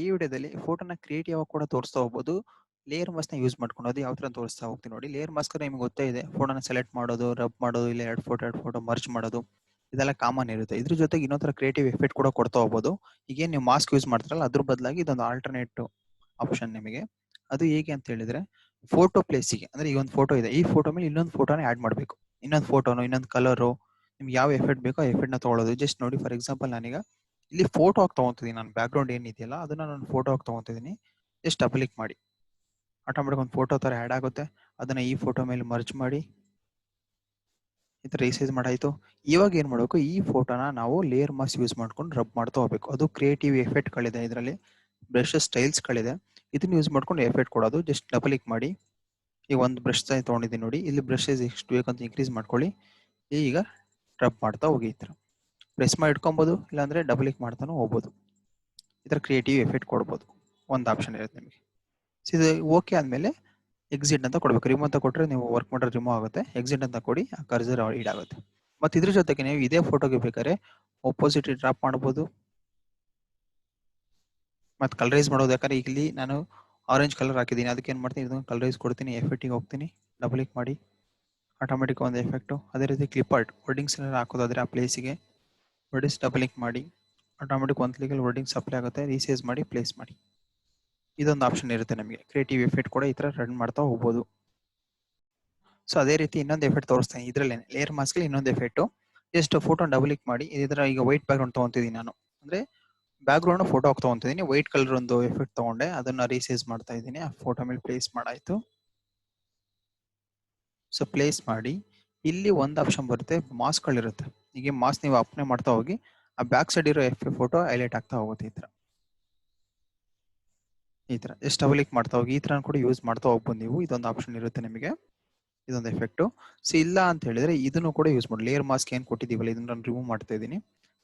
ಈ ವಿಡಿಯೋದಲ್ಲಿ ಫೋಟೋನ ಕ್ರಿಯೇಟಿವ್ ಆಗಿ ಕೂಡ ತೋರಿಸ್ತಾ ಹೋಗ್ಬೋದು. ಲೇಯರ್ ಮಾಸ್ಕ್‌ನ ಯೂಸ್ ಮಾಡ್ಕೊಂಡು ಅದು ಯಾವ ತರ ತೋರಿಸ್ತಾ ಹೋಗ್ತೀನಿ ನೋಡಿ. ಲೇಯರ್ ಮಾಸ್ಕ್ ನಿಮ್ಗೆ ಗೊತ್ತೇ ಇದೆ. ಫೋಟೋನ ಸೆಲೆಕ್ಟ್ ಮಾಡೋದು, ರಬ್ ಮಾಡೋದು, ಇಲ್ಲ 2 ಫೋಟೋ ಮರ್ಜ್ ಮಾಡೋದು. ಇದೆಲ್ಲ ಕಾಮನ್ ಇರುತ್ತೆ. ಇದ್ರ ಜೊತೆಗೆ ಇನ್ನೊಂದು ತರ ಕ್ರಿಯೇಟಿವ್ ಎಫೆಕ್ಟ್ ಕೂಡ ಕೊಡ್ತಾ ಹೋಗ್ಬೋದು. ಈಗೇನು ನೀವು ಮಾಸ್ಕ್ ಯೂಸ್ ಮಾಡ್ತಾರಲ್ಲ ಅದ್ರ ಬದಲಾಗಿ ಇದೊಂದು ಆಲ್ಟರ್ನೇಟ್ ಆಪ್ಷನ್ ನಿಮಗೆ. ಅದು ಹೇಗೆ ಅಂತ ಹೇಳಿದ್ರೆ ಫೋಟೋ ಪ್ಲೇಸಿಗೆ ಅಂದ್ರೆ ಈಗ ಒಂದು ಫೋಟೋ ಇದೆ. ಈ ಫೋಟೋ ಮೇಲೆ ಇನ್ನೊಂದು ಫೋಟೋನ ಆಡ್ ಮಾಡಬೇಕು. ಇನ್ನೊಂದು ಫೋಟೋನೋ ಇನ್ನೊಂದು ಕಲರು ನಿಮ್ಗೆ ಯಾವ ಎಫೆಕ್ಟ್ ಬೇಕೋ ಆ ಎಫೆಕ್ಟ್‌ನ ತಗೊಳ್ಳೋದು. ಜಸ್ಟ್ ನೋಡಿ ಫಾರ್ ಎಕ್ಸಾಂಪಲ್ ನಾನೀಗ ಇಲ್ಲಿ ಫೋಟೋ ಆಗಿ ತಗೊಂತಿದ್ದೀನಿ. ನಾನು ಬ್ಯಾಕ್ ಗ್ರೌಂಡ್ ಏನಿದೆಯಲ್ಲ ಅದನ್ನ ನಾನು ಫೋಟೋ ಆಗಿ ತಗೊಂತಿದ್ದೀನಿ. ಜಸ್ಟ್ ಡಬಲ್ ಕ್ಲಿಕ್ ಮಾಡಿ ಆಟೋಮೆಟಿಕ್ ಒಂದು ಫೋಟೋ ತರ ಆಡ್ ಆಗುತ್ತೆ. ಅದನ್ನ ಈ ಫೋಟೋ ಮೇಲೆ ಮರ್ಜ್ ಮಾಡಿ ಈ ತರ ರಿಸೈಜ್ ಮಾಡಾಯ್ತು. ಇವಾಗ ಏನ್ ಮಾಡಬೇಕು, ಈ ಫೋಟೋನ ನಾವು ಲೇಯರ್ ಮಾಸ್ಕ್ ಯೂಸ್ ಮಾಡ್ಕೊಂಡು ರಬ್ ಮಾಡ್ತಾ ಹೋಗ್ಬೇಕು. ಅದು ಕ್ರಿಯೇಟಿವ್ ಎಫೆಕ್ಟ್ ಗಳಿದೆ ಇದರಲ್ಲಿ, ಬ್ರಷ್ ಸ್ಟೈಲ್ಸ್ ಗಳಿದೆ. ಇದನ್ನ ಯೂಸ್ ಮಾಡ್ಕೊಂಡು ಎಫೆಕ್ಟ್ ಕೊಡೋದು. ಜಸ್ಟ್ ಡಬಲ್ ಕ್ಲಿಕ್ ಮಾಡಿ ಈಗ ಒಂದು ಬ್ರಷ್ ತಗೊಂಡಿದ್ದೀನಿ ನೋಡಿ. ಇಲ್ಲಿ ಬ್ರಷಸ್ ಎಷ್ಟು ಬೇಕಂತ ಇನ್ಕ್ರೀಸ್ ಮಾಡ್ಕೊಳ್ಳಿ. ಈಗ ರಬ್ ಮಾಡ್ತಾ ಹೋಗಿ ಈ ತರ ಪ್ರೆಸ್ ಮಾಡಿ ಇಟ್ಕೊಬಹುದು, ಇಲ್ಲಾಂದ್ರೆ ಡಬಲ್ ಕ್ಲಿಕ್ ಮಾಡ್ತಾನು ಹೋಗ್ಬೋದು. ಈ ತರ ಕ್ರಿಯೇಟಿವ್ ಎಫೆಕ್ಟ್ ಕೊಡ್ಬೋದು. ಒಂದು ಆಪ್ಷನ್ ಇರುತ್ತೆ ನಿಮಗೆ. ಇದು ಓಕೆ ಆದ್ಮೇಲೆ ಎಕ್ಸಿಟ್ ಅಂತ ಕೊಡ್ಬೇಕು. ರಿಮೂವ್ ಅಂತ ಕೊಟ್ರೆ ನೀವು ವರ್ಕ್ ಮಾಡಿದ್ರೆ ರಿಮೂವ್ ಆಗುತ್ತೆ. ಎಕ್ಸಿಟ್ ಅಂತ ಕೊಡಿ, ಆ ಕರ್ಸರ್ ಈಡ್ ಆಗುತ್ತೆ. ಮತ್ತೆ ಇದ್ರ ಜೊತೆಗೆ ನೀವು ಇದೇ ಫೋಟೋಗೆ ಬೇಕಾದ್ರೆ ಆಪೋಸಿಟ್ ಡ್ರಾಪ್ ಮಾಡಬಹುದು. ಮತ್ತೆ ಕಲರೈಸ್ ಮಾಡೋದು, ಯಾಕಂದ್ರೆ ಈಗ ಇಲ್ಲಿ ನಾನು ಆರೆಂಜ್ ಕಲರ್ ಹಾಕಿದ್ದೀನಿ. ಅದಕ್ಕೆ ಏನ್ ಮಾಡ್ತೀನಿ, ಇದನ್ನ ಕಲರೈಸ್ ಕೊಡ್ತೀನಿ. ಎಫೆಕ್ಟಿಗೆ ಹೋಗ್ತೀನಿ, ಡಬಲ್ ಕ್ಲಿಕ್ ಮಾಡಿ ಆಟೋಮೆಟಿಕ್ ಒಂದು ಎಫೆಕ್ಟ್. ಅದೇ ರೀತಿ ಕ್ಲಿಪ್ ಆರ್ಟ್ ವರ್ಡಿಂಗ್ಸ್ ಹಾಕೋದಾದ್ರೆ ಆ ಪ್ಲೇಸಿಗೆ ವರ್ಡಿಂಗ್ಸ್ ಡಬಲ್ ಕ್ಲಿಕ್ ಮಾಡಿ ಆಟೋಮೆಟಿಕ್ ಒಂದು ಕ್ಲಿಕ್ ಅಲ್ಲಿ ವರ್ಡಿಂಗ್ಸ್ ಅಪ್ಲೈ ಆಗುತ್ತೆ. ರೀಸೈಸ್ ಮಾಡಿ ಪ್ಲೇಸ್ ಮಾಡಿ. ಇದೊಂದು ಆಪ್ಷನ್ ಇರುತ್ತೆ ನಮಗೆ. ಕ್ರಿಯೇಟಿವ್ ಎಫೆಕ್ಟ್ ಕೂಡ ಈ ತರ ರನ್ ಮಾಡ್ತಾ ಹೋಗ್ಬೋದು. ಅದೇ ರೀತಿ ಇನ್ನೊಂದು ಎಫೆಕ್ಟ್ ತೋರಿಸ್ತೀನಿ. ಇದರಲ್ಲೇ ಲೇಯರ್ ಮಾಸ್ಕ್ ಇನ್ನೊಂದು effect. Just photo double click ಮಾಡಿ ಇದರ ಈಗ ವೈಟ್ ಬ್ಯಾಕ್ ಗ್ರೌಂಡ್ ತಗೊಂತಿದ್ದೀನಿ ನಾನು. ಅಂದ್ರೆ ಬ್ಯಾಕ್ ಗ್ರೌಂಡ್ ಫೋಟೋ ಹಾಕಿ ತಗೊಂತಿದ್ದೀನಿ. ವೈಟ್ ಕಲರ್ ಒಂದು ಎಫೆಕ್ಟ್ ತಗೊಂಡೆ, ಅದನ್ನ ರೀಸೈಸ್ ಮಾಡ್ತಾ ಇದ್ದೀನಿ. ಆ ಫೋಟೋ ಮೇಲೆ ಪ್ಲೇಸ್ ಮಾಡಾಯ್ತು. ಪ್ಲೇಸ್ ಮಾಡಿ ಇಲ್ಲಿ ಒಂದು ಆಪ್ಷನ್ ಬರುತ್ತೆ, ಮಾಸ್ಕ್ ಗಳಿರುತ್ತೆ. ಈಗ ಮಾಸ್ಕ್ ನೀವು ಅಪ್ಲೈ ಮಾಡ್ತಾ ಹೋಗಿ ಆ ಬ್ಯಾಕ್ ಸೈಡ್ ಇರೋ ಫೋಟೋ ಹೈಲೈಟ್ ಆಗ್ತಾ ಹೋಗುತ್ತೆ. ಈ ತರ ಜಸ್ಟ್ ಡಬಲ್ ಕ್ಲಿಕ್ ಮಾಡ್ತಾ ಹೋಗಿ ಈ ತರ ಕೂಡ ಯೂಸ್ ಮಾಡ್ತಾ ಹೋಗ್ಬೋದು ನೀವು. ಇದೊಂದು ಆಪ್ಷನ್ ಇರುತ್ತೆ ನಿಮಗೆ, ಇದೊಂದು ಎಫೆಕ್ಟ್. ಇಲ್ಲ ಅಂತ ಹೇಳಿದ್ರೆ ಇದನ್ನು ಕೂಡ ಯೂಸ್ ಮಾಡಿ. ಲೇಯರ್ ಮಾಸ್ಕ್ ಏನ್ ಕೊಟ್ಟಿದೀವಲ್ಲ ಇದನ್ನ ನಾನು ರಿಮೂವ್ ಮಾಡ್ತಾ ಇದ್ದೀನಿ.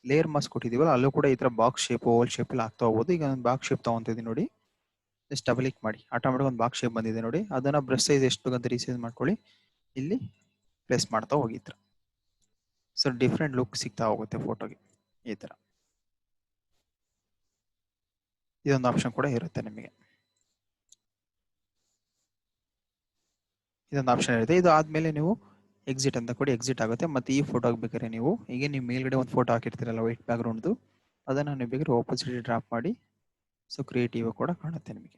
ಲೇಯರ್ ಮಾಸ್ಕ್ ಕೊಟ್ಟಿದೀವಲ್ಲ ಅಲ್ಲೂ ಕೂಡ ಈ ತರ ಬಾಕ್ಸ್ ಶೇಪ್, ಓವಲ್ ಶೇಪ್ ಅಲ್ಲಿ ಆಗ್ತಾ ಹೋಗ್ಬೋದು. ಈಗ ಒಂದು ಬಾಕ್ಸ್ ಶೇಪ್ ತಗೊಂತಿದ್ದೀನಿ ನೋಡಿ. ಜಸ್ಟ್ ಡಬಲ್ ಕ್ಲಿಕ್ ಮಾಡಿ ಆಟೋಮೆಟಿಕ್ ಒಂದು ಬಾಕ್ಸ್ ಶೇಪ್ ಬಂದಿದೆ ನೋಡಿ. ಅದನ್ನ ಬ್ರಷ್ ಸೈಜ್ ಎಷ್ಟು ಬೇಕಂತ ರೀಸೈಜ್ ಮಾಡ್ಕೊಳ್ಳಿ. ಇಲ್ಲಿ ಪ್ರೆಸ್ ಮಾಡ್ತಾ ಹೋಗಿ ಈ ತರ. ಡಿಫ್ರೆಂಟ್ ಲುಕ್ ಸಿಗ್ತಾ ಹೋಗುತ್ತೆ ಫೋಟೋಗೆ ಈ ತರ. ಇದೊಂದು ಆಪ್ಷನ್ ಕೂಡ ಇರುತ್ತೆ ನಿಮಗೆ. ಇದೊಂದು ಆಪ್ಷನ್ ಇರುತ್ತೆ. ಇದು ಆದ್ಮೇಲೆ ನೀವು ಎಕ್ಸಿಟ್ ಅಂತ ಕೊಡಿ, ಎಕ್ಸಿಟ್ ಆಗುತ್ತೆ. ಮತ್ತೆ ಈ ಫೋಟೋ ಬೇಕಾದ್ರೆ ನೀವು ಈಗ ನೀವು ಮೇಲ್ಗಡೆ ಒಂದು ಫೋಟೋ ಹಾಕಿರ್ತೀರಲ್ಲ ವೈಟ್ ಬ್ಯಾಕ್ ಗ್ರೌಂಡ್, ಅದನ್ನ ನೀವು ಬೇಕಾದ್ರೆ ಆಪೋಸಿಟ್ ಡ್ರಾಪ್ ಮಾಡಿ. ಕ್ರಿಯೇಟಿವ್ ಕೂಡ ಕಾಣುತ್ತೆ ನಿಮಗೆ.